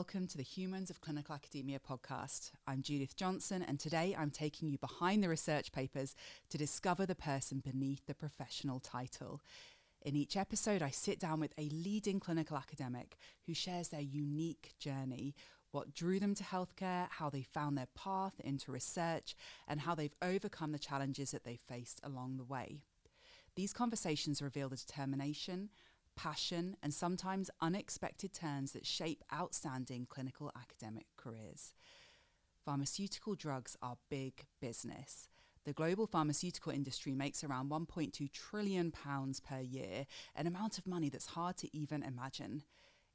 welcome to the Humans of Clinical Academia podcast. I'm Judith Johnson, and today I'm taking you behind the research papers to discover the person beneath the professional title. In each episode, I sit down with a leading clinical academic who shares their unique journey, what drew them to healthcare, how they found their path into research, and how they've overcome the challenges that they've faced along the way. These conversations reveal the determination, passion, and sometimes unexpected turns that shape outstanding clinical academic careers. Pharmaceutical drugs are big business. The global pharmaceutical industry makes around £1.2 trillion per year, an amount of money that's hard to even imagine.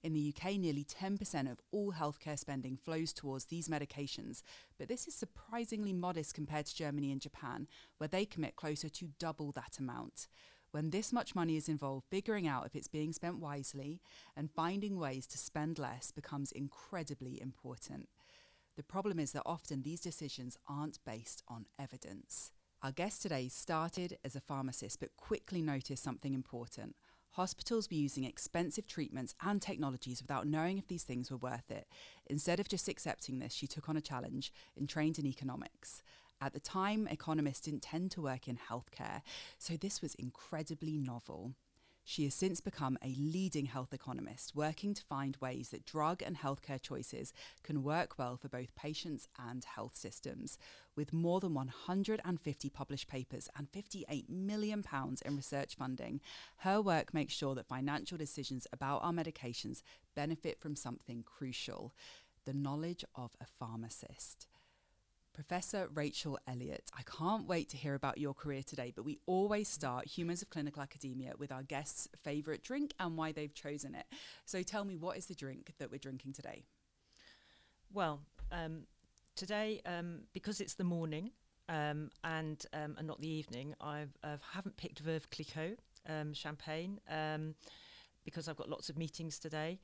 In the UK, nearly 10% of all healthcare spending flows towards these medications, but this is surprisingly modest compared to Germany and Japan, where they commit closer to double that amount. When this much money is involved, figuring out if it's being spent wisely and finding ways to spend less becomes incredibly important. The problem is that often these decisions aren't based on evidence. Our guest today started as a pharmacist but quickly noticed something important. Hospitals were using expensive treatments and technologies without knowing if these things were worth it. Instead of just accepting this, she took on a challenge and trained in economics. At the time, economists didn't tend to work in healthcare, so this was incredibly novel. She has since become a leading health economist, working to find ways that drug and healthcare choices can work well for both patients and health systems. With more than 150 published papers and £58 million in research funding, her work makes sure that financial decisions about our medications benefit from something crucial: the knowledge of a pharmacist. Professor Rachel Elliott, I can't wait to hear about your career today, but we always start Humans of Clinical Academia with our guests' favourite drink and why they've chosen it. So tell me, what is the drink that we're drinking today? Well, today, because it's the morning and not the evening, I haven't picked Veuve Clicquot champagne because I've got lots of meetings today.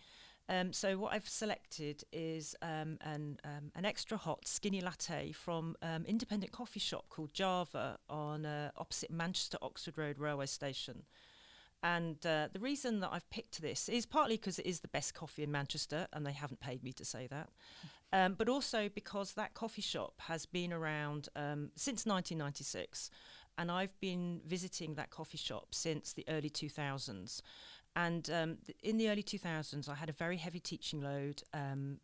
So what I've selected is an extra hot skinny latte from independent coffee shop called Java on opposite Manchester Oxford Road railway station. And the reason that I've picked this is partly because it is the best coffee in Manchester, and they haven't paid me to say that, but also because that coffee shop has been around since 1996, and I've been visiting that coffee shop since the early 2000s. And in the early 2000s, I had a very heavy teaching load,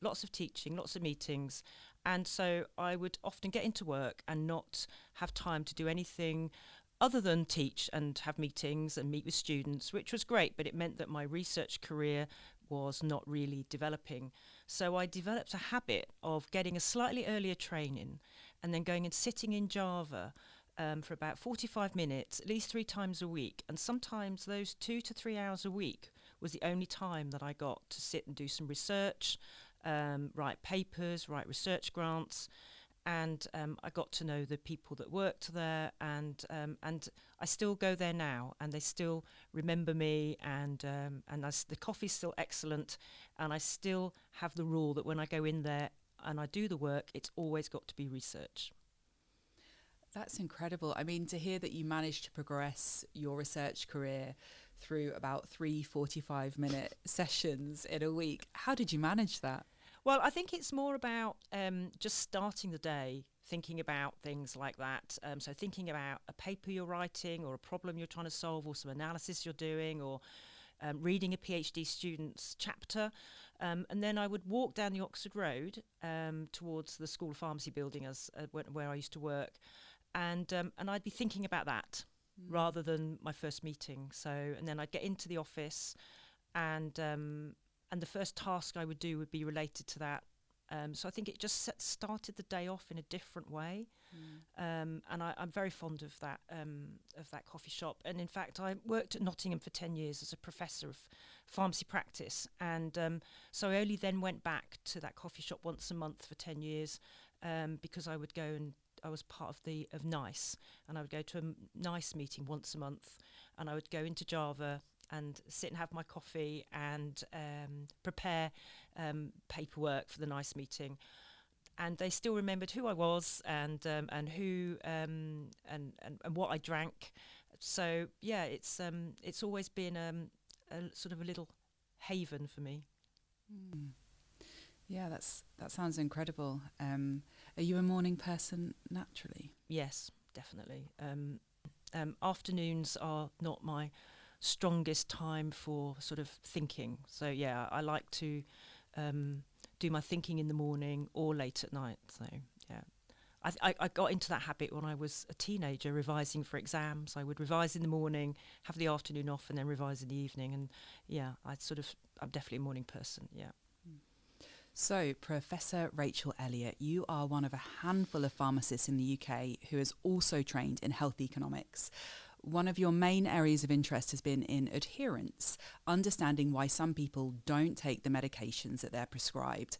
lots of teaching, lots of meetings. And so I would often get into work and not have time to do anything other than teach and have meetings and meet with students, which was great, but it meant that my research career was not really developing. So I developed a habit of getting a slightly earlier training and then going and sitting in Java for about 45 minutes, at least 3 times a week. And sometimes those 2 to 3 hours a week was the only time that I got to sit and do some research, write papers, write research grants. And I got to know the people that worked there, and I still go there now, and they still remember me, and the coffee's still excellent, and I still have the rule that when I go in there and I do the work, it's always got to be research. That's incredible. I mean, to hear that you managed to progress your research career through about 3 45-minute sessions in a week, how did you manage that? Well, I think it's more about just starting the day thinking about things like that. So thinking about a paper you're writing or a problem you're trying to solve or some analysis you're doing or reading a PhD student's chapter. And then I would walk down the Oxford Road towards the School of Pharmacy building where I used to work. And I'd be thinking about that rather than my first meeting. So, and then I'd get into the office, and the first task I would do would be related to that. So I think it just started the day off in a different way. And I'm very fond of that coffee shop. And in fact, I worked at Nottingham for 10 years as a professor of pharmacy practice. And so I only then went back to that coffee shop once a month for 10 years because I would go and I was part of NICE, and I would go to a NICE meeting once a month, and I would go into Java and sit and have my coffee and prepare paperwork for the NICE meeting. And they still remembered who I was and who and what I drank. So yeah, it's always been a sort of a little haven for me. Yeah, that sounds incredible. Are you a morning person naturally? Yes, definitely. Afternoons are not my strongest time for sort of thinking. So yeah, I like to do my thinking in the morning or late at night. So yeah, I got into that habit when I was a teenager, revising for exams. I would revise in the morning, have the afternoon off, and then revise in the evening. And yeah, I'm definitely a morning person. Yeah. So, Professor Rachel Elliott, you are one of a handful of pharmacists in the UK who is also trained in health economics. One of your main areas of interest has been in adherence, understanding why some people don't take the medications that they're prescribed.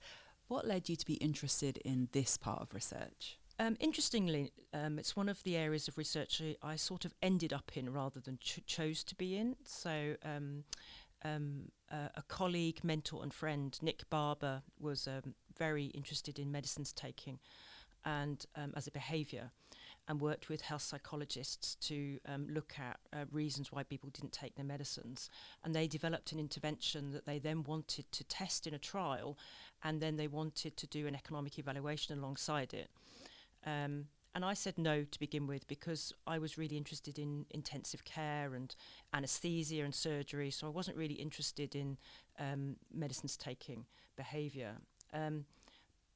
What led you to be interested in this part of research? Interestingly, it's one of the areas of research I sort of ended up in rather than chose to be in. So a colleague, mentor and friend, Nick Barber, was very interested in medicines taking and as a behaviour, and worked with health psychologists to look at reasons why people didn't take their medicines. And they developed an intervention that they then wanted to test in a trial, and then they wanted to do an economic evaluation alongside it. And I said no to begin with because I was really interested in intensive care and anaesthesia and surgery, so I wasn't really interested in medicines taking behaviour.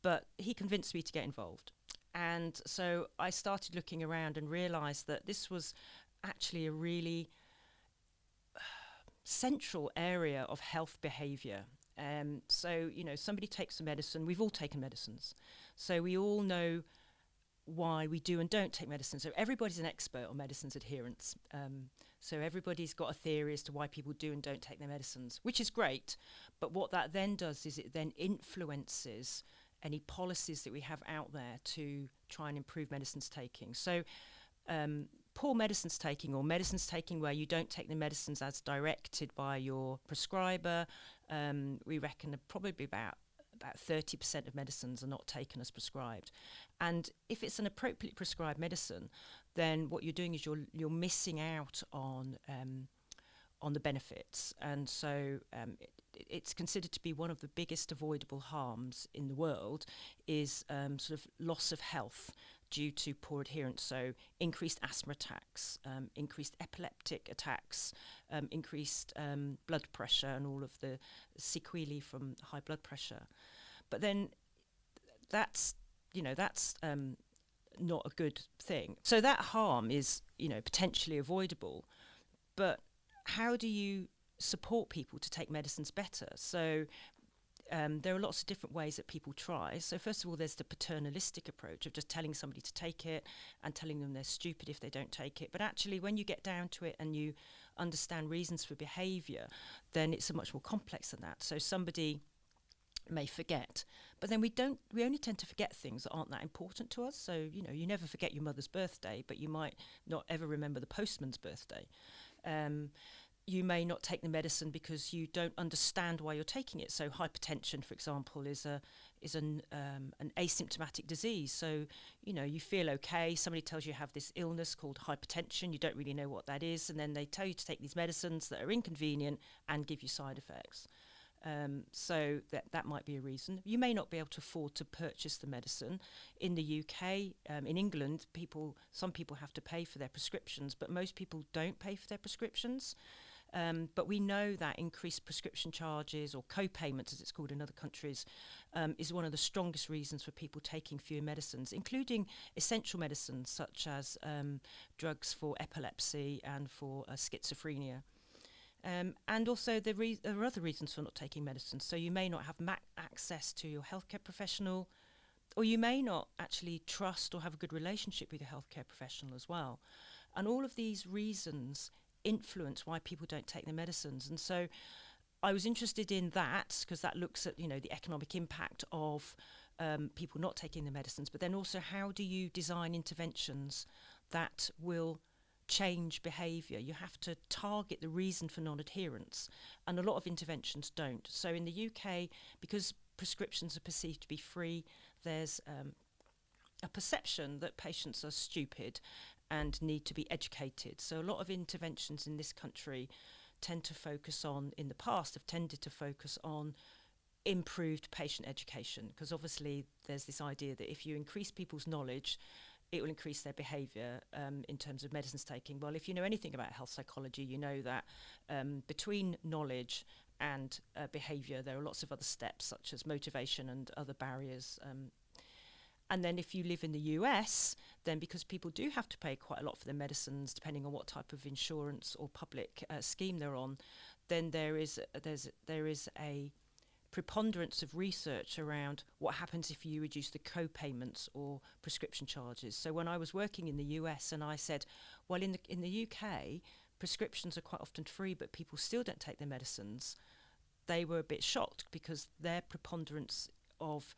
But he convinced me to get involved. And so I started looking around and realised that this was actually a really central area of health behaviour. So, you know, somebody takes a medicine, we've all taken medicines, so we all know why we do and don't take medicine. So everybody's an expert on medicines adherence. So everybody's got a theory as to why people do and don't take their medicines, which is great. But what that then does is it then influences any policies that we have out there to try and improve medicines taking. So poor medicines taking, or medicines taking where you don't take the medicines as directed by your prescriber, we reckon that probably about 30% of medicines are not taken as prescribed. And if it's an appropriately prescribed medicine, then what you're doing is you're missing out on the benefits. And so it's considered to be one of the biggest avoidable harms in the world is sort of loss of health due to poor adherence. So increased asthma attacks, increased epileptic attacks, increased blood pressure and all of the sequelae from high blood pressure. But then that's not a good thing. So that harm is, potentially avoidable. But how do you support people to take medicines better? So there are lots of different ways that people try. So first of all, there's the paternalistic approach of just telling somebody to take it and telling them they're stupid if they don't take it. But actually, when you get down to it and you understand reasons for behaviour, then it's much more complex than that. So somebody may forget, but then we only tend to forget things that aren't that important to us. So, you never forget your mother's birthday, but you might not ever remember the postman's birthday. You may not take the medicine because you don't understand why you're taking it. So hypertension, for example, is an asymptomatic disease. So, you feel okay. Somebody tells you have this illness called hypertension. You don't really know what that is. And then they tell you to take these medicines that are inconvenient and give you side effects. So that might be a reason. You may not be able to afford to purchase the medicine. In the UK, in England, some people have to pay for their prescriptions, but most people don't pay for their prescriptions. But we know that increased prescription charges, or co-payments as it's called in other countries, is one of the strongest reasons for people taking fewer medicines, including essential medicines such as drugs for epilepsy and for schizophrenia. And also there are other reasons for not taking medicines. So you may not have access to your healthcare professional, or you may not actually trust or have a good relationship with your healthcare professional as well. And all of these reasons influence why people don't take their medicines. And so I was interested in that because that looks at, the economic impact of people not taking the medicines, but then also how do you design interventions that will change behaviour? You have to target the reason for non-adherence, and a lot of interventions don't. So in the UK, because prescriptions are perceived to be free, there's a perception that patients are stupid and need to be educated. So a lot of interventions in this country in the past have tended to focus on improved patient education, because obviously there's this idea that if you increase people's knowledge, it will increase their behaviour in terms of medicines taking. Well, if you know anything about health psychology, you know that between knowledge and behaviour, there are lots of other steps, such as motivation and other barriers. And then if you live in the US, then because people do have to pay quite a lot for their medicines, depending on what type of insurance or public scheme they're on, then there is a preponderance of research around what happens if you reduce the co-payments or prescription charges. So when I was working in the US and I said, well, in the UK, prescriptions are quite often free, but people still don't take their medicines, they were a bit shocked, because their preponderance of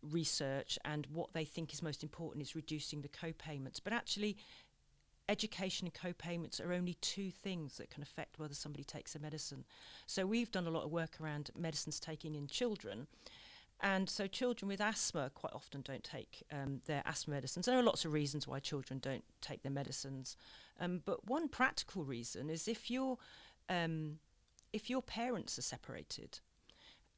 research and what they think is most important is reducing the co-payments. But actually, education and co-payments are only two things that can affect whether somebody takes a medicine. So we've done a lot of work around medicines taking in children. And so children with asthma quite often don't take their asthma medicines. There are lots of reasons why children don't take their medicines. But one practical reason is if your parents are separated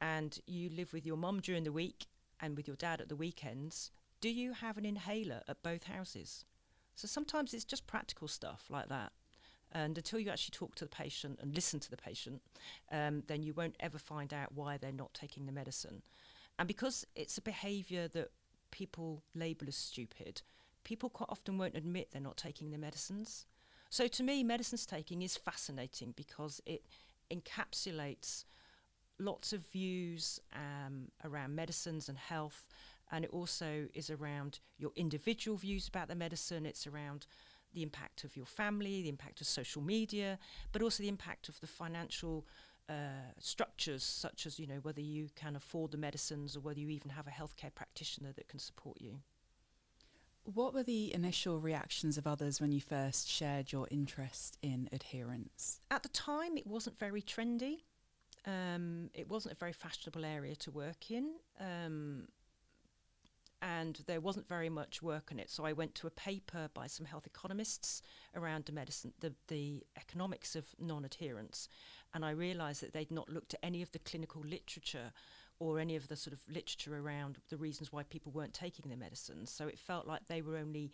and you live with your mum during the week and with your dad at the weekends, do you have an inhaler at both houses? So sometimes it's just practical stuff like that. And until you actually talk to the patient and listen to the patient, then you won't ever find out why they're not taking the medicine. And because it's a behaviour that people label as stupid, people quite often won't admit they're not taking their medicines. So to me, medicines taking is fascinating because it encapsulates lots of views around medicines and health. And it also is around your individual views about the medicine. It's around the impact of your family, the impact of social media, but also the impact of the financial structures, such as, whether you can afford the medicines or whether you even have a healthcare practitioner that can support you. What were the initial reactions of others when you first shared your interest in adherence? At the time, it wasn't very trendy. It wasn't a very fashionable area to work in. And there wasn't very much work on it. So I went to a paper by some health economists around the economics of non-adherence. And I realised that they'd not looked at any of the clinical literature or any of the sort of literature around the reasons why people weren't taking their medicines. So it felt like they were only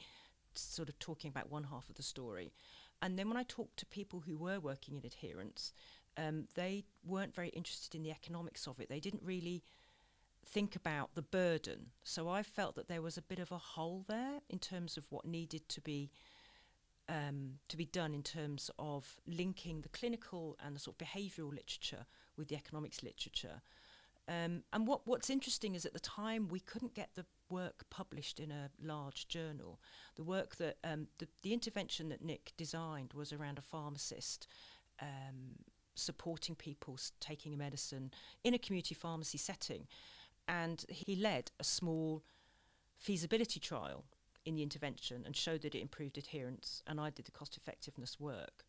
sort of talking about one half of the story. And then when I talked to people who were working in adherence, they weren't very interested in the economics of it. They didn't really think about the burden. So I felt that there was a bit of a hole there in terms of what needed to be done in terms of linking the clinical and the sort of behavioural literature with the economics literature. And what's interesting is at the time we couldn't get the work published in a large journal. The work that the intervention that Nick designed was around a pharmacist supporting people taking a medicine in a community pharmacy setting. And he led a small feasibility trial in the intervention and showed that it improved adherence, and I did the cost effectiveness work.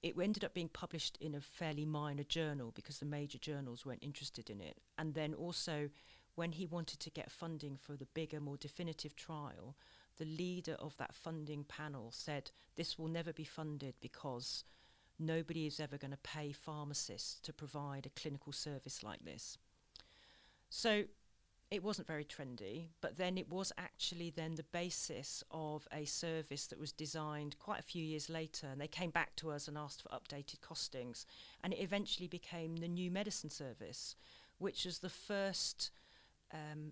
It ended up being published in a fairly minor journal because the major journals weren't interested in it. And then also, when he wanted to get funding for the bigger, more definitive trial, the leader of that funding panel said, this will never be funded because nobody is ever going to pay pharmacists to provide a clinical service like this. So it wasn't very trendy, but then it was actually then the basis of a service that was designed quite a few years later, and they came back to us and asked for updated costings, and it eventually became the New Medicine Service, which was the first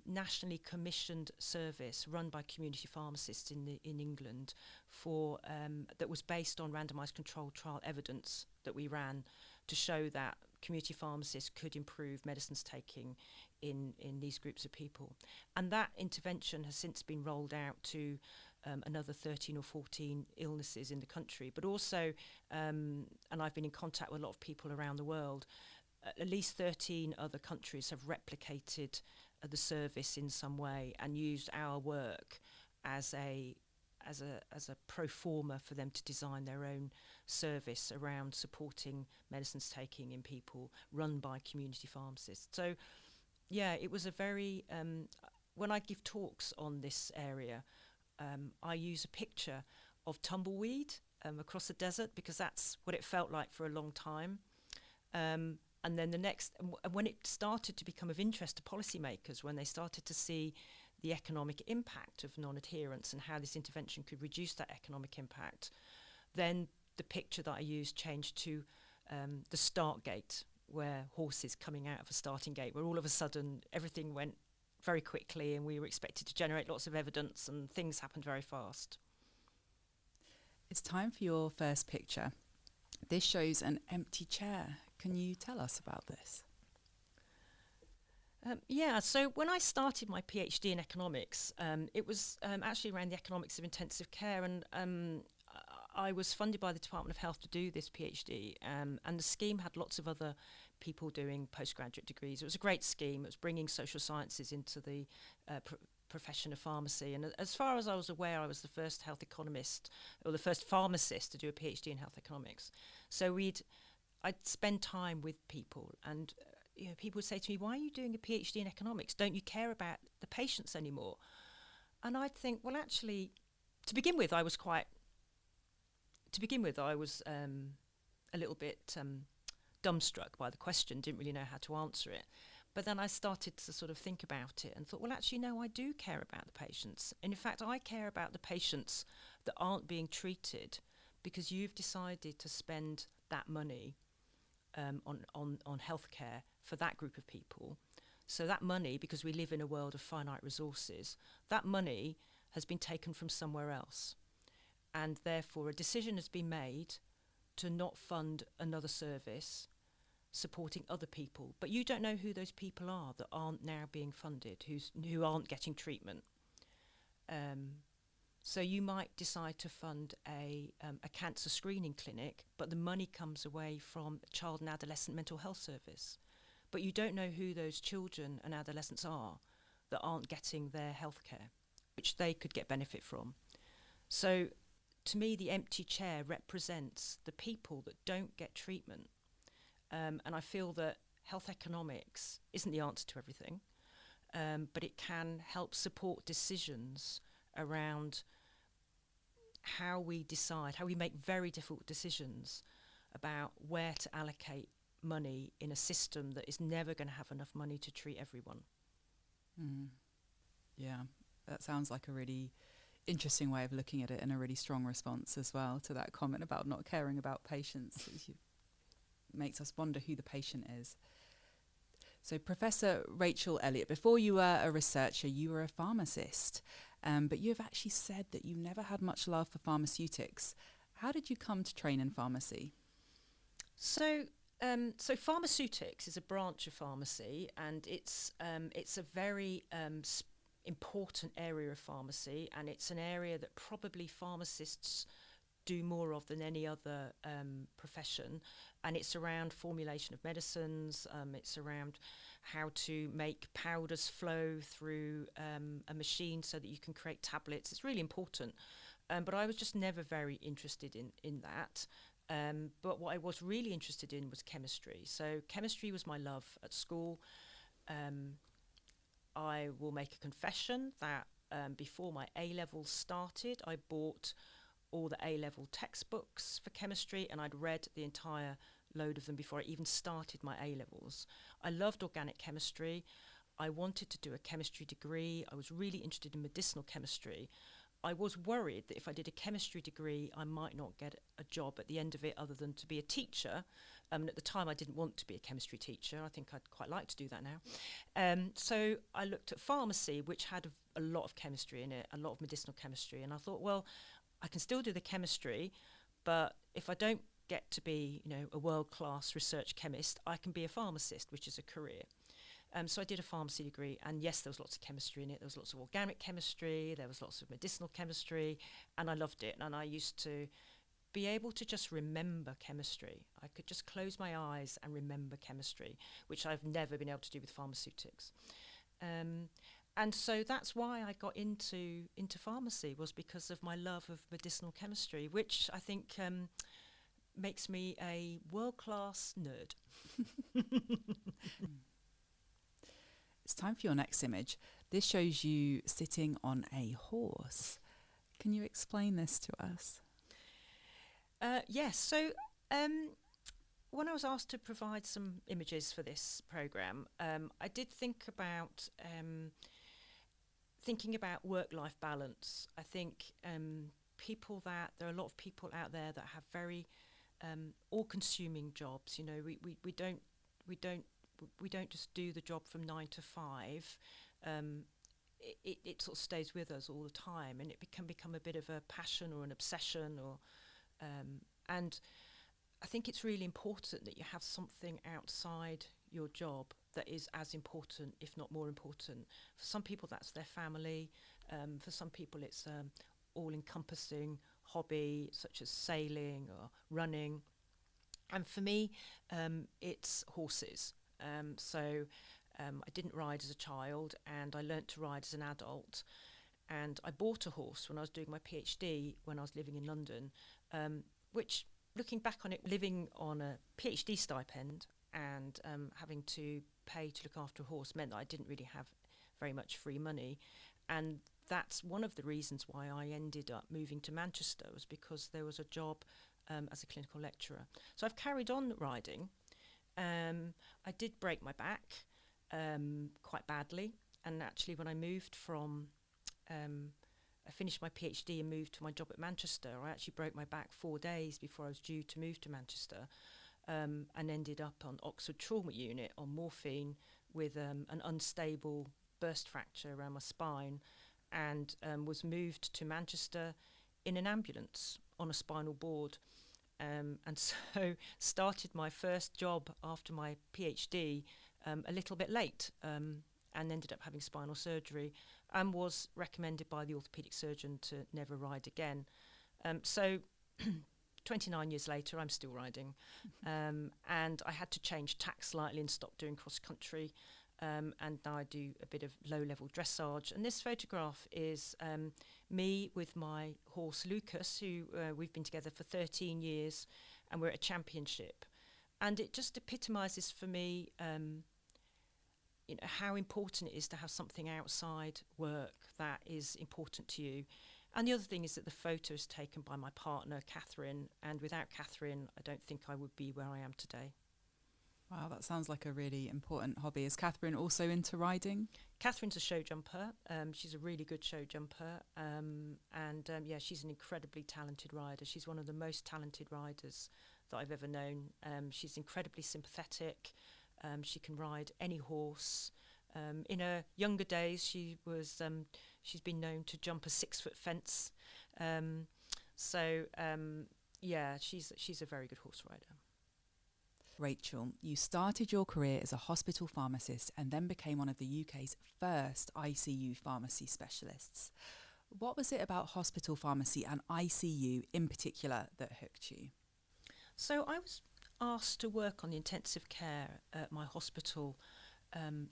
nationally commissioned service run by community pharmacists in England for that was based on randomised controlled trial evidence that we ran to show that community pharmacists could improve medicines taking in these groups of people. And that intervention has since been rolled out to another 13 or 14 illnesses in the country, but also, and I've been in contact with a lot of people around the world, at least 13 other countries have replicated the service in some way and used our work as a pro forma for them to design their own service around supporting medicines taking in people run by community pharmacists. So yeah, it was a very, when I give talks on this area, I use a picture of tumbleweed across the desert because that's what it felt like for a long time. And then when it started to become of interest to policymakers, when they started to see the economic impact of non-adherence and how this intervention could reduce that economic impact, then the picture that I used changed to the start gate, where horses coming out of a starting gate, where all of a sudden everything went very quickly and we were expected to generate lots of evidence and things happened very fast. It's time for your first picture. This shows an empty chair. Can you tell us about this? So when I started my PhD in economics, it was actually around the economics of intensive care, and I was funded by the Department of Health to do this PhD, and the scheme had lots of other people doing postgraduate degrees. It was a great scheme. It was bringing social sciences into the profession of pharmacy, and as far as I was aware, I was the first health economist or the first pharmacist to do a PhD in health economics. So I'd spend time with people, and people would say to me, "Why are you doing a PhD in economics? Don't you care about the patients anymore?" And I'd think, well, actually, to begin with, I was a little bit dumbstruck by the question, didn't really know how to answer it. But then I started to sort of think about it and thought, well, actually, no, I do care about the patients. And in fact, I care about the patients that aren't being treated because you've decided to spend that money on healthcare for that group of people. So that money, because we live in a world of finite resources, that money has been taken from somewhere else. And therefore a decision has been made to not fund another service supporting other people. But you don't know who those people are that aren't now being funded, who aren't getting treatment. So you might decide to fund a cancer screening clinic, but the money comes away from a child and adolescent mental health service. But you don't know who those children and adolescents are that aren't getting their health care, which they could get benefit from. So to me, the empty chair represents the people that don't get treatment. And I feel that health economics isn't the answer to everything, but it can help support decisions around how we make very difficult decisions about where to allocate money in a system that is never going to have enough money to treat everyone. Yeah, that sounds like a really interesting way of looking at it, and a really strong response as well to that comment about not caring about patients. It makes us wonder who the patient is. So Professor Rachel Elliott, before you were a researcher, you were a pharmacist, but you have actually said that you never had much love for pharmaceutics. How did you come to train in pharmacy? So pharmaceutics is a branch of pharmacy, and it's a very important area of pharmacy, and it's an area that probably pharmacists do more of than any other profession. And it's around formulation of medicines, it's around how to make powders flow through a machine so that you can create tablets. It's really important. But I was just never very interested in that. But what I was really interested in was chemistry. So chemistry was my love at school. I will make a confession that before my A-levels started, I bought all the A-level textbooks for chemistry, and I'd read the entire load of them before I even started my A-levels. I loved organic chemistry. I wanted to do a chemistry degree. I was really interested in medicinal chemistry. I was worried that if I did a chemistry degree, I might not get a job at the end of it other than to be a teacher. And at the time, I didn't want to be a chemistry teacher. I think I'd quite like to do that now. So I looked at pharmacy, which had a lot of chemistry in it, a lot of medicinal chemistry. And I thought, well, I can still do the chemistry, but if I don't get to be, a world-class research chemist, I can be a pharmacist, which is a career. So I did a pharmacy degree, and yes, there was lots of chemistry in it. There was lots of organic chemistry, there was lots of medicinal chemistry, and I loved it. And I used to be able to just remember chemistry. I could just close my eyes and remember chemistry, which I've never been able to do with pharmaceutics. And so that's why I got into pharmacy, was because of my love of medicinal chemistry, which I think makes me a world-class nerd. It's time for your next image. This shows you sitting on a horse. Can you explain this to us? Yes. So when I was asked to provide some images for this programme, I did think about thinking about work-life balance. I think there are a lot of people out there that have very all-consuming jobs. You know, we don't just do the job from 9 to 5. It sort of stays with us all the time, and it can become a bit of a passion or an obsession, and I think it's really important that you have something outside your job that is as important, if not more important. For some people, that's their family. For some people, it's all-encompassing hobby, such as sailing or running. And for me, it's horses. I didn't ride as a child, and I learnt to ride as an adult. And I bought a horse when I was doing my PhD when I was living in London, which, looking back on it, living on a PhD stipend and having to pay to look after a horse meant that I didn't really have very much free money. And that's one of the reasons why I ended up moving to Manchester, was because there was a job as a clinical lecturer. So I've carried on riding. I did break my back quite badly, and actually when I moved from I finished my PhD and moved to my job at Manchester, I actually broke my back 4 days before I was due to move to Manchester, and ended up on Oxford Trauma Unit on morphine with an unstable burst fracture around my spine, and was moved to Manchester in an ambulance on a spinal board. And so started my first job after my PhD a little bit late, and ended up having spinal surgery, and was recommended by the orthopaedic surgeon to never ride again. So 29 years later, I'm still riding. And I had to change tack slightly and stop doing cross-country. And now I do a bit of low-level dressage. And this photograph is me with my horse Lucas, who we've been together for 13 years, and we're at a championship. And it just epitomises for me how important it is to have something outside work that is important to you. And the other thing is that the photo is taken by my partner, Catherine, and without Catherine, I don't think I would be where I am today. Wow, that sounds like a really important hobby. Is Catherine also into riding? Catherine's a show jumper. She's a really good show jumper. She's an incredibly talented rider. She's one of the most talented riders that I've ever known. She's incredibly sympathetic. She can ride any horse. In her younger days, she's been known to jump a 6-foot fence. She's a very good horse rider. Rachel, you started your career as a hospital pharmacist and then became one of the UK's first ICU pharmacy specialists. What was it about hospital pharmacy and ICU in particular that hooked you? So I was asked to work on the intensive care at my hospital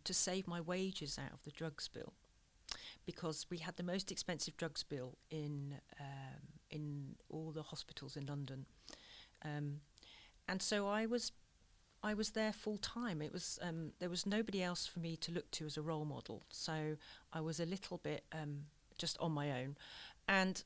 to save my wages out of the drugs bill, because we had the most expensive drugs bill in all the hospitals in London, and so I was there full time. It was there was nobody else for me to look to as a role model, so I was a little bit just on my own, and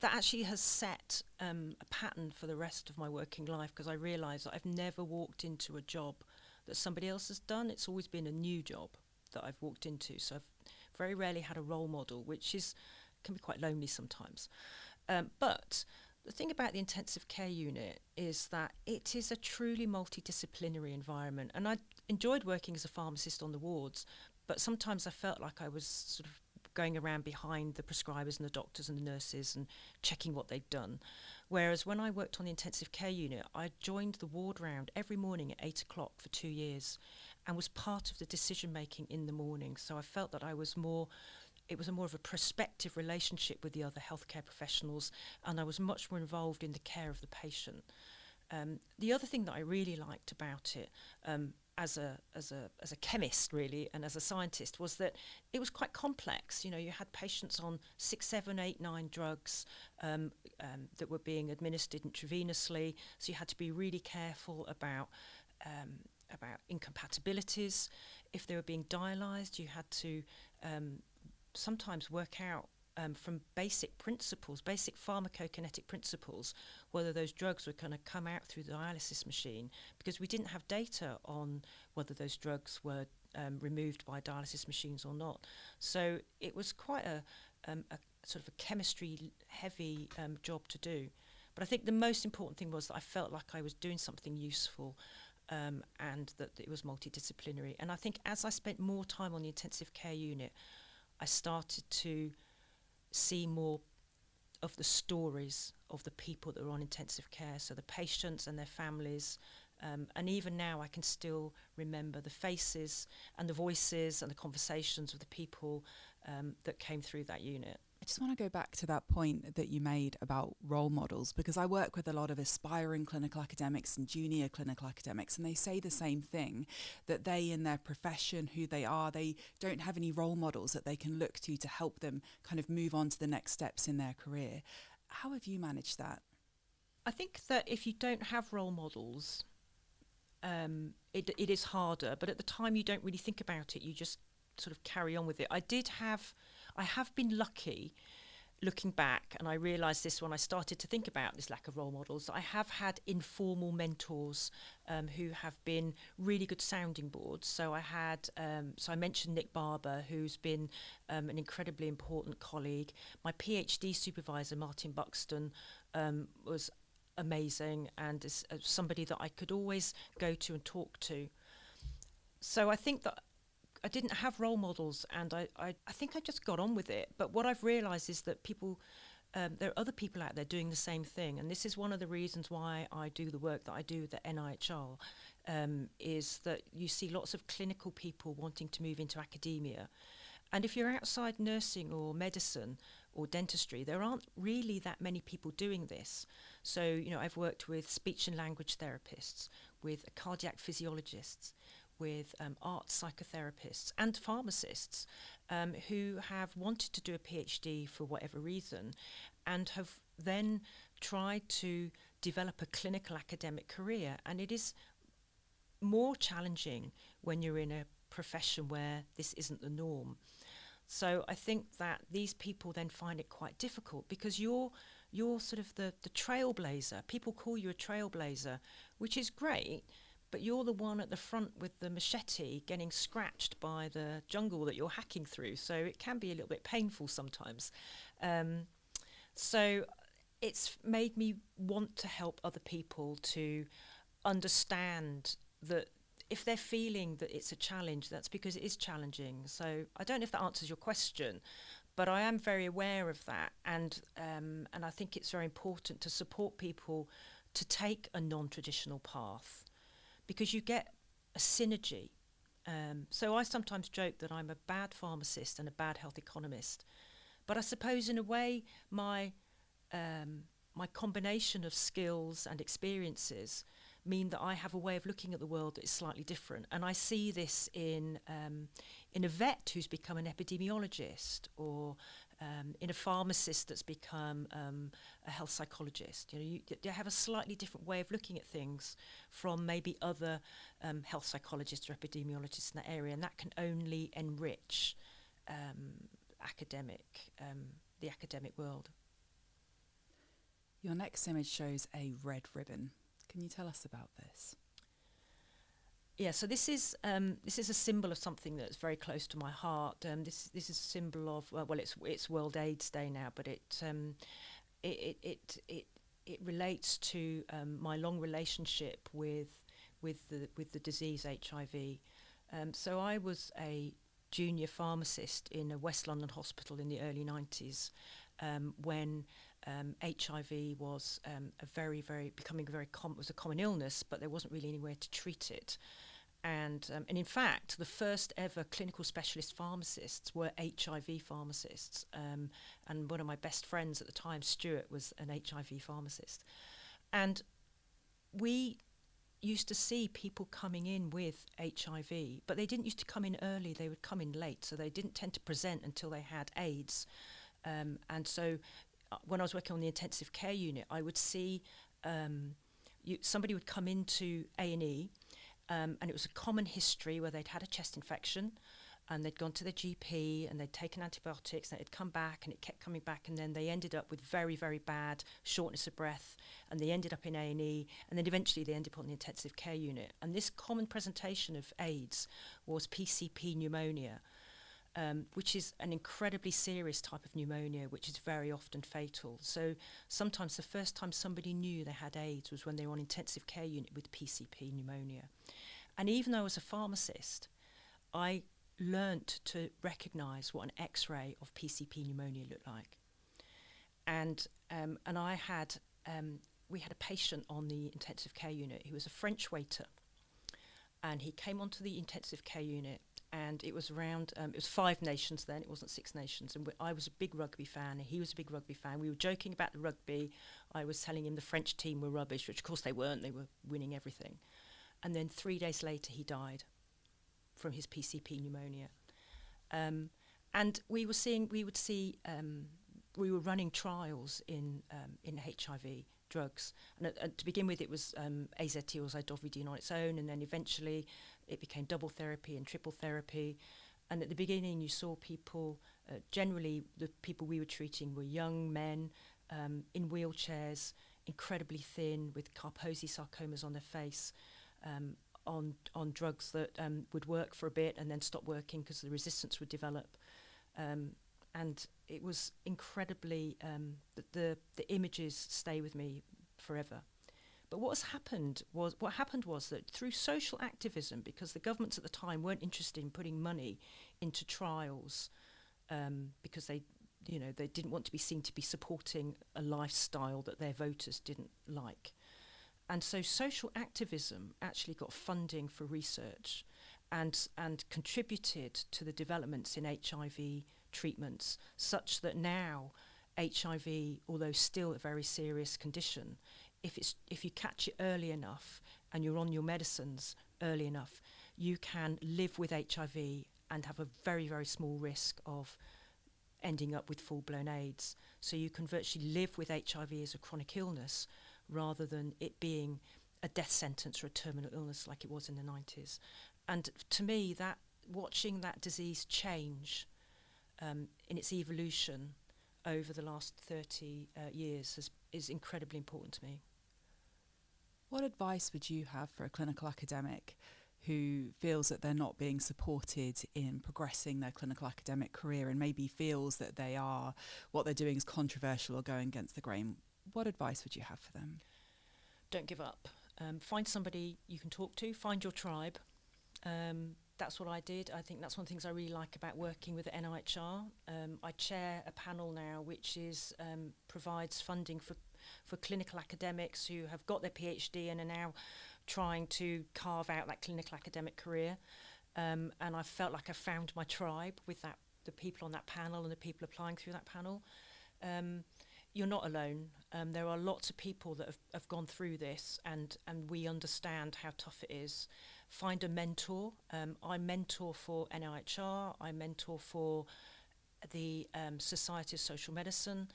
that actually has set a pattern for the rest of my working life, because I realised that I've never walked into a job that somebody else has done. It's always been a new job that I've walked into, so I've very rarely had a role model, which can be quite lonely sometimes. But the thing about the intensive care unit is that it is a truly multidisciplinary environment, and I enjoyed working as a pharmacist on the wards, but sometimes I felt like I was sort of going around behind the prescribers and the doctors and the nurses and checking what they'd done. Whereas when I worked on the intensive care unit, I joined the ward round every morning at 8 o'clock for 2 years and was part of the decision making in the morning. So I felt that it was more of a prospective relationship with the other healthcare professionals, and I was much more involved in the care of the patient. The other thing that I really liked about it, as a chemist really, and as a scientist, was that it was quite complex. You know, you had patients on 6, 7, 8, 9 drugs that were being administered intravenously, so you had to be really careful about incompatibilities. If they were being dialysed, you had to sometimes work out from basic principles, basic pharmacokinetic principles, whether those drugs were going to come out through the dialysis machine, because we didn't have data on whether those drugs were removed by dialysis machines or not. So it was quite a sort of a chemistry-heavy job to do. But I think the most important thing was that I felt like I was doing something useful, and that it was multidisciplinary. And I think as I spent more time on the intensive care unit, I started to see more of the stories of the people that were on intensive care, so the patients and their families. And even now I can still remember the faces and the voices and the conversations of the people that came through that unit. I just want to go back to that point that you made about role models, because I work with a lot of aspiring clinical academics and junior clinical academics, and they say the same thing, that they in their profession, who they are, they don't have any role models that they can look to help them kind of move on to the next steps in their career. How have you managed that? I think that if you don't have role models, it is harder, but at the time you don't really think about it, you just sort of carry on with it. I have been lucky looking back, and I realised this when I started to think about this lack of role models. I have had informal mentors who have been really good sounding boards. So I mentioned Nick Barber, who's been an incredibly important colleague. My PhD supervisor, Martin Buxton, was amazing, and is somebody that I could always go to and talk to. So I think that I didn't have role models, and I think I just got on with it. But what I've realised is that people, there are other people out there doing the same thing, and this is one of the reasons why I do the work that I do with the NIHR, is that you see lots of clinical people wanting to move into academia. And if you're outside nursing or medicine or dentistry, there aren't really that many people doing this. So, you know, I've worked with speech and language therapists, with cardiac physiologists, with art psychotherapists and pharmacists who have wanted to do a PhD for whatever reason, and have then tried to develop a clinical academic career. And it is more challenging when you're in a profession where this isn't the norm. So I think that these people then find it quite difficult, because you're sort of the trailblazer. People call you a trailblazer, which is great, but you're the one at the front with the machete getting scratched by the jungle that you're hacking through. So it can be a little bit painful sometimes. So it's made me want to help other people to understand that if they're feeling that it's a challenge, that's because it is challenging. So I don't know if that answers your question, but I am very aware of that. And I think it's very important to support people to take a non-traditional path, because you get a synergy. So I sometimes joke that I'm a bad pharmacist and a bad health economist. But I suppose in a way my combination of skills and experiences mean that I have a way of looking at the world that is slightly different. And I see this in a vet who's become an epidemiologist, or in a pharmacist that's become a health psychologist. You know, you have a slightly different way of looking at things from maybe other health psychologists or epidemiologists in that area, and that can only enrich the academic world. Your next image shows a red ribbon. Can you tell us about this? Yeah, so this is a symbol of something that's very close to my heart. This is a symbol of it's World AIDS Day now, but it relates to my long relationship with the disease HIV. So I was a junior pharmacist in a West London hospital in the early 90s when HIV was becoming was a common illness, but there wasn't really anywhere to treat it. And in fact, the first ever clinical specialist pharmacists were HIV pharmacists. And one of my best friends at the time, Stuart, was an HIV pharmacist. And we used to see people coming in with HIV, but they didn't used to come in early, they would come in late. So they didn't tend to present until they had AIDS. And so when I was working on the intensive care unit, I would see somebody would come into A&E, and it was a common history where they'd had a chest infection, and they'd gone to their GP and they'd taken antibiotics and it had come back and it kept coming back, and then they ended up with very, very bad shortness of breath, and they ended up in A&E, and then eventually they ended up on the intensive care unit. And this common presentation of AIDS was PCP pneumonia, which is an incredibly serious type of pneumonia, which is very often fatal. So sometimes the first time somebody knew they had AIDS was when they were on intensive care unit with PCP pneumonia. And even though I was a pharmacist, I learnt to recognise what an X-ray of PCP pneumonia looked like. And I had, we had a patient on the intensive care unit who was a French waiter, and he came onto the intensive care unit, and it was around, it was 5 nations then, it wasn't 6 nations, and I was a big rugby fan, and he was a big rugby fan. We were joking about the rugby. I was telling him the French team were rubbish, which of course they weren't, they were winning everything. And then 3 days later he died from his PCP pneumonia. And we were running trials in HIV drugs. And to begin with, it was AZT or zidovudine on its own, and then eventually it became double therapy and triple therapy. And at the beginning, you saw people, generally the people we were treating were young men in wheelchairs, incredibly thin, with Kaposi sarcomas on their face, on drugs that would work for a bit and then stop working because the resistance would develop. And it was incredibly, the images stay with me forever. But what happened was that through social activism, because the governments at the time weren't interested in putting money into trials, because they didn't want to be seen to be supporting a lifestyle that their voters didn't like. And so social activism actually got funding for research and contributed to the developments in HIV treatments, such that now HIV, although still a very serious condition, if you catch it early enough and you're on your medicines early enough, you can live with HIV and have a very, very small risk of ending up with full-blown AIDS. So you can virtually live with HIV as a chronic illness rather than it being a death sentence or a terminal illness like it was in the 90s. And to me, that watching that disease change in its evolution over the last 30 years is incredibly important to me. What advice would you have for a clinical academic who feels that they're not being supported in progressing their clinical academic career and maybe feels that what they're doing is controversial or going against the grain? What advice would you have for them? Don't give up. Find somebody you can talk to. Find your tribe. That's what I did. I think that's one of the things I really like about working with the NIHR. I chair a panel now which provides funding for clinical academics who have got their PhD and are now trying to carve out that clinical academic career. And I felt like I found my tribe with the people on that panel and the people applying through that panel. You're not alone. There are lots of people that have gone through this, and we understand how tough it is. Find a mentor. I mentor for NIHR. I mentor for the Society of Social Medicine.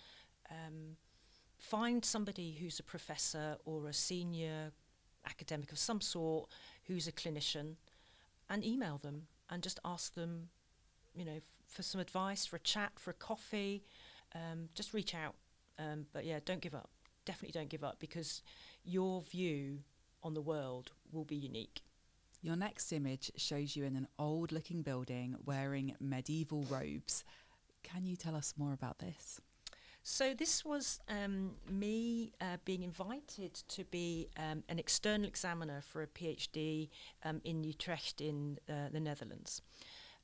Find somebody who's a professor or a senior academic of some sort who's a clinician, and email them and just ask them, for some advice, for a chat, for a coffee. Just reach out. But yeah, don't give up. Definitely don't give up, because your view on the world will be unique. Your next image shows you in an old-looking building wearing medieval robes. Can you tell us more about this? So this was me being invited to be an external examiner for a PhD in Utrecht in the Netherlands.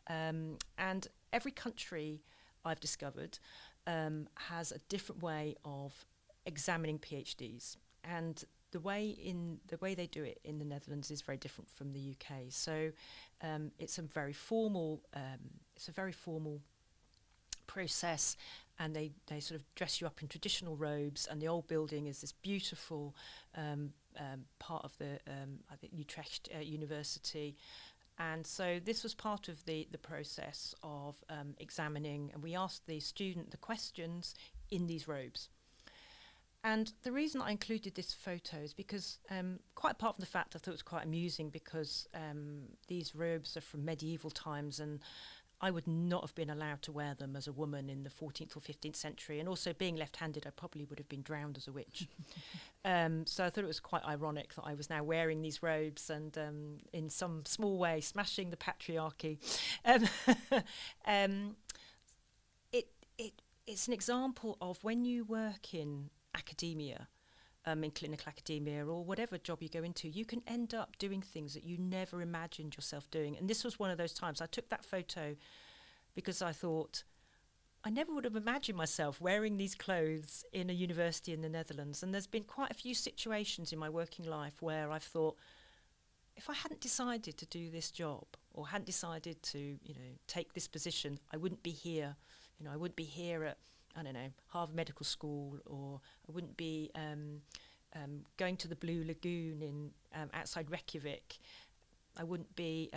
And every country, I've discovered, has a different way of examining PhDs, and the way they do it in the Netherlands is very different from the UK. So it's a very formal process, and they sort of dress you up in traditional robes, and the old building is this beautiful part of the I think Utrecht University. And so this was part of the process of examining, and we asked the student the questions in these robes. And the reason I included this photo is because, quite apart from the fact I thought it was quite amusing, because these robes are from medieval times, and I would not have been allowed to wear them as a woman in the 14th or 15th century. And also, being left-handed, I probably would have been drowned as a witch. So I thought it was quite ironic that I was now wearing these robes and, in some small way, smashing the patriarchy. It's an example of when you work in academia, in clinical academia or whatever job you go into, you can end up doing things that you never imagined yourself doing. And this was one of those times. I took that photo because I thought, I never would have imagined myself wearing these clothes in a university in the Netherlands. And there's been quite a few situations in my working life where I've thought, if I hadn't decided to do this job or hadn't decided to, take this position, I wouldn't be here. I wouldn't be here at, I don't know, Harvard Medical School, or I wouldn't be going to the Blue Lagoon in outside Reykjavik. I wouldn't be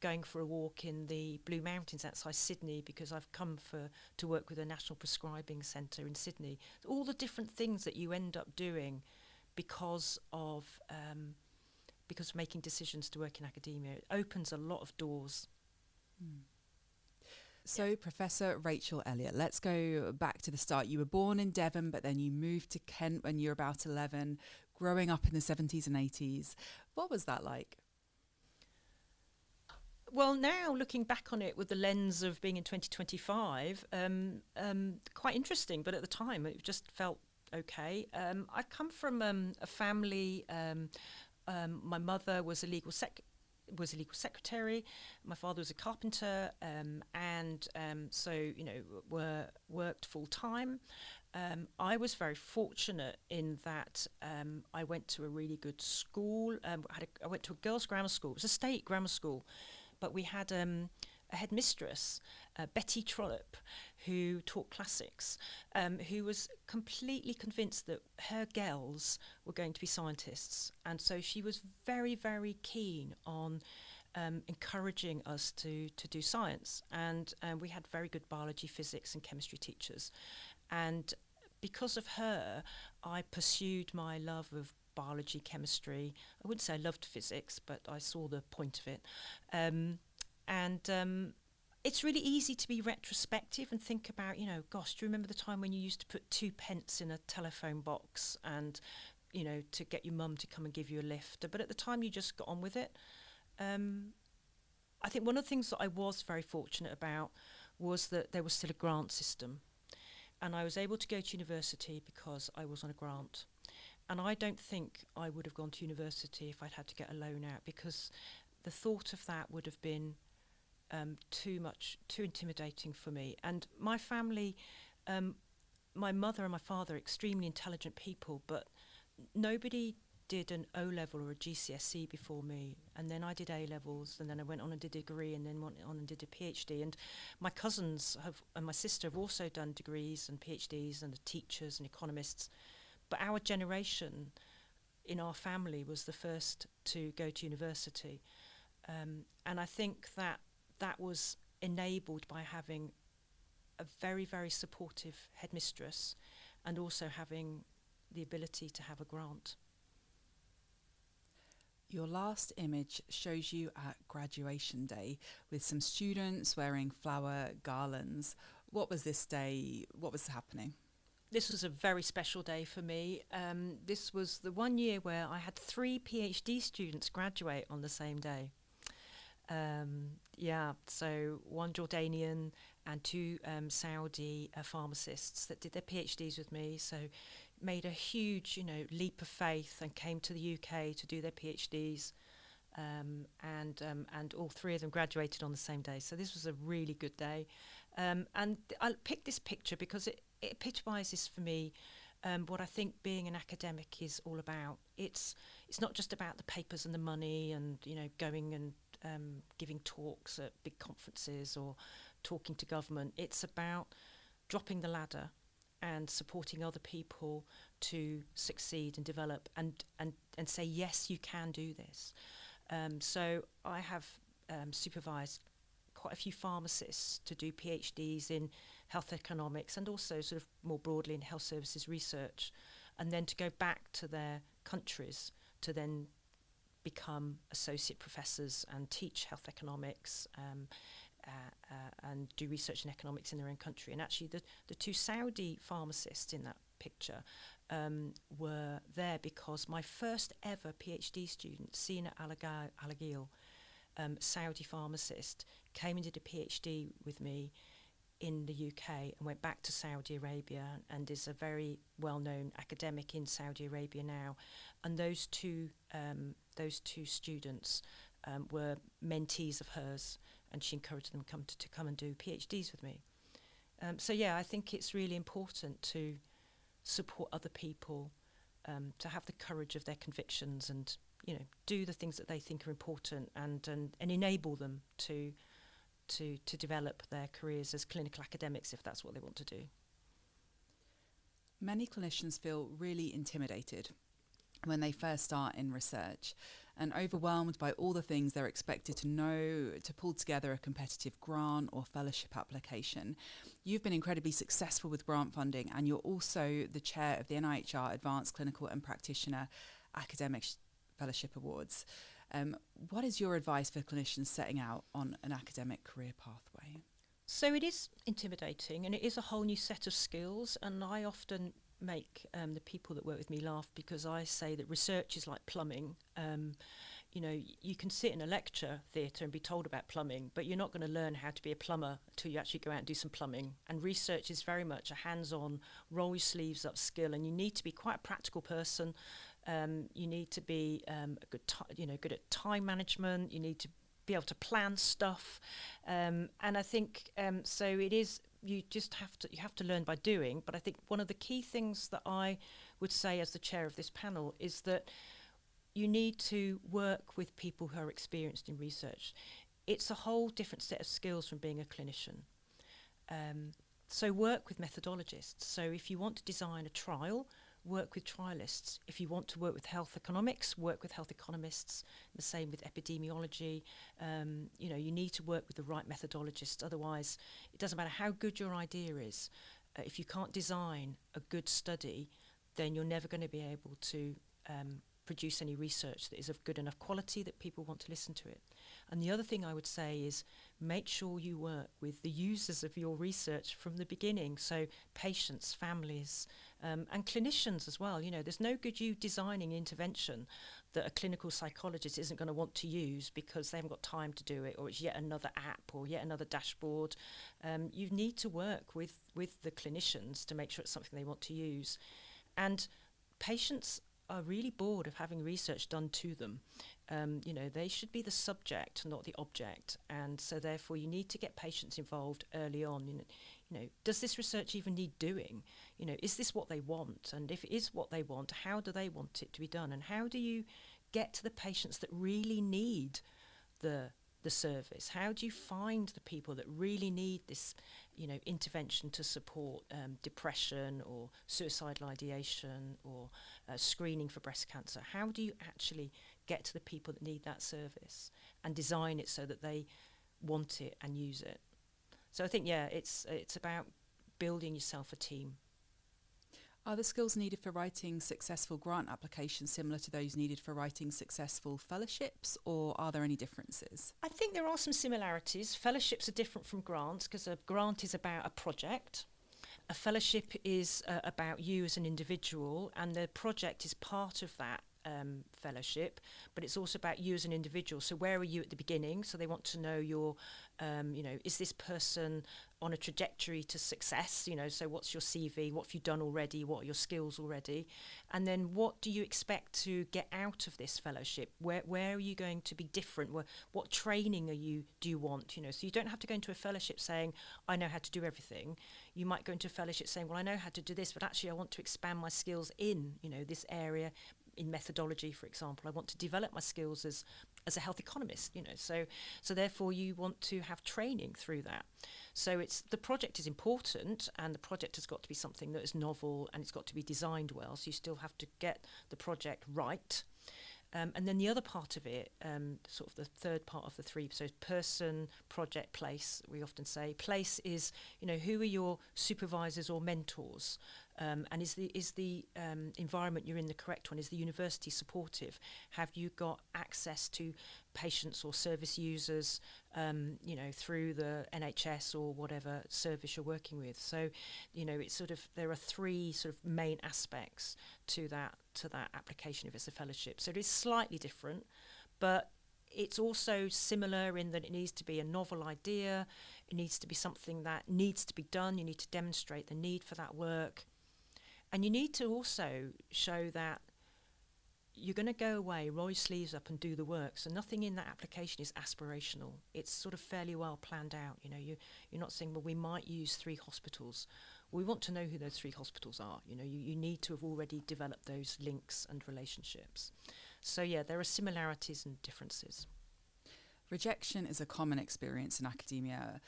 going for a walk in the Blue Mountains outside Sydney, because I've come to work with a National Prescribing Centre in Sydney. All the different things that you end up doing because of making decisions to work in academia. It opens a lot of doors. So, Professor Rachel Elliott, let's go back to the start. You were born in Devon, but then you moved to Kent when you were about 11, growing up in the 70s and 80s. What was that like? Well, now looking back on it with the lens of being in 2025, quite interesting, but at the time it just felt okay. I come from a family, my mother was a legal secretary. My father was a carpenter, so worked full time. I was very fortunate in that I went to a really good school. I went to a girls' grammar school. It was a state grammar school, but we had a headmistress, Betty Trollope, who taught classics, who was completely convinced that her girls were going to be scientists. And so she was very, very keen on encouraging us to do science. And we had very good biology, physics and chemistry teachers. And because of her, I pursued my love of biology, chemistry. I wouldn't say I loved physics, but I saw the point of it. It's really easy to be retrospective and think about, gosh, do you remember the time when you used to put 2 pence in a telephone box and, to get your mum to come and give you a lift? But at the time, you just got on with it. I think one of the things that I was very fortunate about was that there was still a grant system. And I was able to go to university because I was on a grant. And I don't think I would have gone to university if I'd had to get a loan out, because the thought of that would have been too intimidating for me. And my family, my mother and my father are extremely intelligent people, but nobody did an O-level or a GCSE before me. And then I did A-levels, and then I went on and did a degree, and then went on and did a PhD. And my cousins and my sister have also done degrees and PhDs, and are teachers and economists. But our generation in our family was the first to go to university. And I think that was enabled by having a very, very supportive headmistress, and also having the ability to have a grant. Your last image shows you at graduation day with some students wearing flower garlands. What was this day? What was happening? This was a very special day for me. This was the one year where I had 3 PhD students graduate on the same day. So 1 Jordanian and 2 Saudi pharmacists that did their PhDs with me. So made a huge, leap of faith and came to the UK to do their PhDs. And all 3 of them graduated on the same day. So this was a really good day. And I picked this picture because it epitomises for me what I think being an academic is all about. It's not just about the papers and the money and, going and giving talks at big conferences or talking to government. It's about dropping the ladder and supporting other people to succeed and develop and say, yes, you can do this. So I have supervised quite a few pharmacists to do PhDs in health economics, and also sort of more broadly in health services research. and then to go back to their countries to then become associate professors and teach health economics and do research in economics in their own country. And actually the two Saudi pharmacists in that picture were there because my first ever PhD student, Sina Alagil, Saudi pharmacist, came and did a PhD with me in the UK and went back to Saudi Arabia and is a very well-known academic in Saudi Arabia now. And those two students were mentees of hers, and she encouraged them to come and do PhDs with me. So yeah, I think it's really important to support other people, to have the courage of their convictions, and do the things that they think are important, and enable them to develop their careers as clinical academics if that's what they want to do. Many clinicians feel really intimidated when they first start in research and overwhelmed by all the things they're expected to know to pull together a competitive grant or fellowship application. You've been incredibly successful with grant funding, and you're also the chair of the NIHR Advanced Clinical and Practitioner Academic Fellowship Awards. What is your advice for clinicians setting out on an academic career pathway? So it is intimidating, and it is a whole new set of skills, and I often make the people that work with me laugh because I say that research is like plumbing. You can sit in a lecture theatre and be told about plumbing, but you're not going to learn how to be a plumber until you actually go out and do some plumbing. And research is very much a hands-on, roll your sleeves up skill, and you need to be quite a practical person. You need to be good at time management. You need to be able to plan stuff, and I think so. It is. You have to learn by doing. But I think one of the key things that I would say as the chair of this panel is that you need to work with people who are experienced in research. It's a whole different set of skills from being a clinician. So work with methodologists. So if you want to design a trial, work with trialists. If you want to work with health economics, work with health economists. The same with epidemiology. You need to work with the right methodologists. Otherwise, it doesn't matter how good your idea is. If you can't design a good study, then you're never going to be able to produce any research that is of good enough quality that people want to listen to it. And the other thing I would say is make sure you work with the users of your research from the beginning. So patients, families, and clinicians as well. There's no good you designing intervention that a clinical psychologist isn't going to want to use because they haven't got time to do it, or it's yet another app or yet another dashboard. You need to work with the clinicians to make sure it's something they want to use. And patients are really bored of having research done to them. They should be the subject, not the object. And so therefore you need to get patients involved early on. Does this research even need doing? Is this what they want? And if it is what they want, how do they want it to be done? And how do you get to the patients that really need the service? How do you find the people that really need this, intervention to support depression or suicidal ideation or screening for breast cancer? How do you actually get to the people that need that service and design it so that they want it and use it? So I think, it's about building yourself a team. Are the skills needed for writing successful grant applications similar to those needed for writing successful fellowships, or are there any differences? I think there are some similarities. Fellowships are different from grants because a grant is about a project. A fellowship is about you as an individual, and the project is part of that fellowship, but it's also about you as an individual. So where are you at the beginning? So they want to know your, is this person on a trajectory to success? So what's your CV? What have you done already? What are your skills already? And then what do you expect to get out of this fellowship? Where are you going to be different? What training do you want? So you don't have to go into a fellowship saying, I know how to do everything. You might go into a fellowship saying, well, I know how to do this, but actually I want to expand my skills in, this area. In methodology, for example, I want to develop my skills as a health economist, so therefore you want to have training through that. So the project is important, and the project has got to be something that is novel, and it's got to be designed well, so you still have to get the project right. And then the other part of it, sort of the third part of the three, so person, project, place, we often say. Place is, who are your supervisors or mentors? And is the environment you're in the correct one? Is the university supportive? Have you got access to patients or service users, through the NHS or whatever service you're working with? So, it's sort of, there are three sort of main aspects to that application if it's a fellowship. So it is slightly different, but it's also similar in that it needs to be a novel idea. It needs to be something that needs to be done. You need to demonstrate the need for that work. And you need to also show that you're going to go away, roll your sleeves up and do the work. So nothing in that application is aspirational. It's sort of fairly well planned out. You're not saying, well, we might use 3 hospitals. We want to know who those 3 hospitals are. You need to have already developed those links and relationships. So yeah, there are similarities and differences. Rejection is a common experience in academia,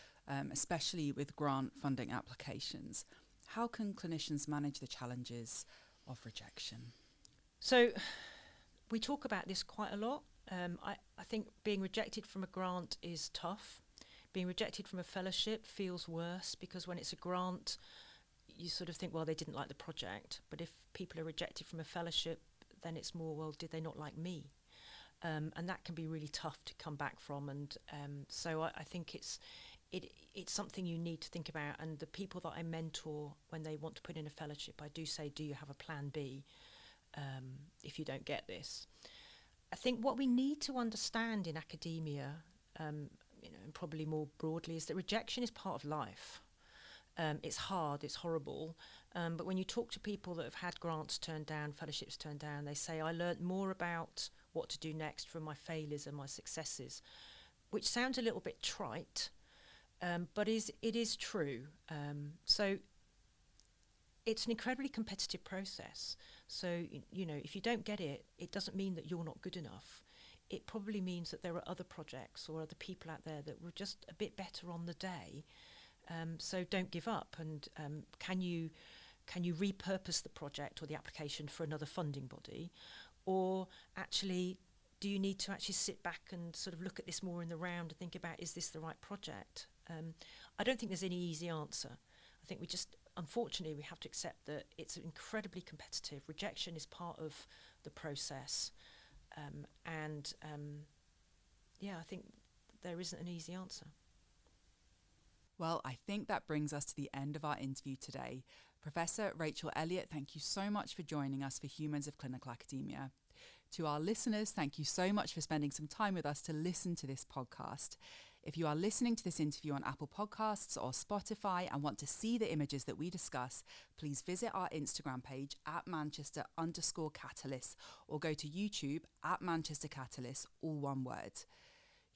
especially with grant funding applications. How can clinicians manage the challenges of rejection? So we talk about this quite a lot. I think being rejected from a grant is tough. Being rejected from a fellowship feels worse, because when it's a grant, you sort of think, well, they didn't like the project. But if people are rejected from a fellowship, then it's more, well, did they not like me? And that can be really tough to come back from. And so I think it's something you need to think about. And the people that I mentor, when they want to put in a fellowship, I do say, do you have a plan B if you don't get this? I think what we need to understand in academia, and probably more broadly, is that rejection is part of life. It's hard, it's horrible, but when you talk to people that have had grants turned down, fellowships turned down, they say, I learnt more about what to do next from my failures and my successes, which sounds a little bit trite, but it is true. So it's an incredibly competitive process. So, if you don't get it, it doesn't mean that you're not good enough. It probably means that there are other projects or other people out there that were just a bit better on the day. So don't give up, and can you repurpose the project or the application for another funding body, or actually do you need to actually sit back and sort of look at this more in the round and think about, is this the right project? I don't think there's any easy answer. I think unfortunately we have to accept that it's incredibly competitive. Rejection is part of the process, I think there isn't an easy answer. Well, I think that brings us to the end of our interview today. Professor Rachel Elliott, thank you so much for joining us for Humans of Clinical Academia. To our listeners, thank you so much for spending some time with us to listen to this podcast. If you are listening to this interview on Apple Podcasts or Spotify and want to see the images that we discuss, please visit our Instagram page at Manchester_Catalys or go to YouTube at Manchester Catalys, all one word.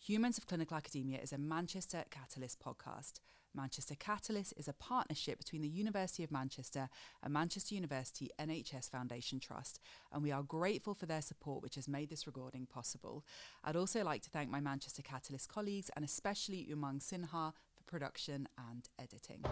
Humans of Clinical Academia is a Manchester Catalys podcast. Manchester Catalys is a partnership between the University of Manchester and Manchester University NHS Foundation Trust, and we are grateful for their support, which has made this recording possible. I'd also like to thank my Manchester Catalys colleagues, and especially Umang Sinha, for production and editing.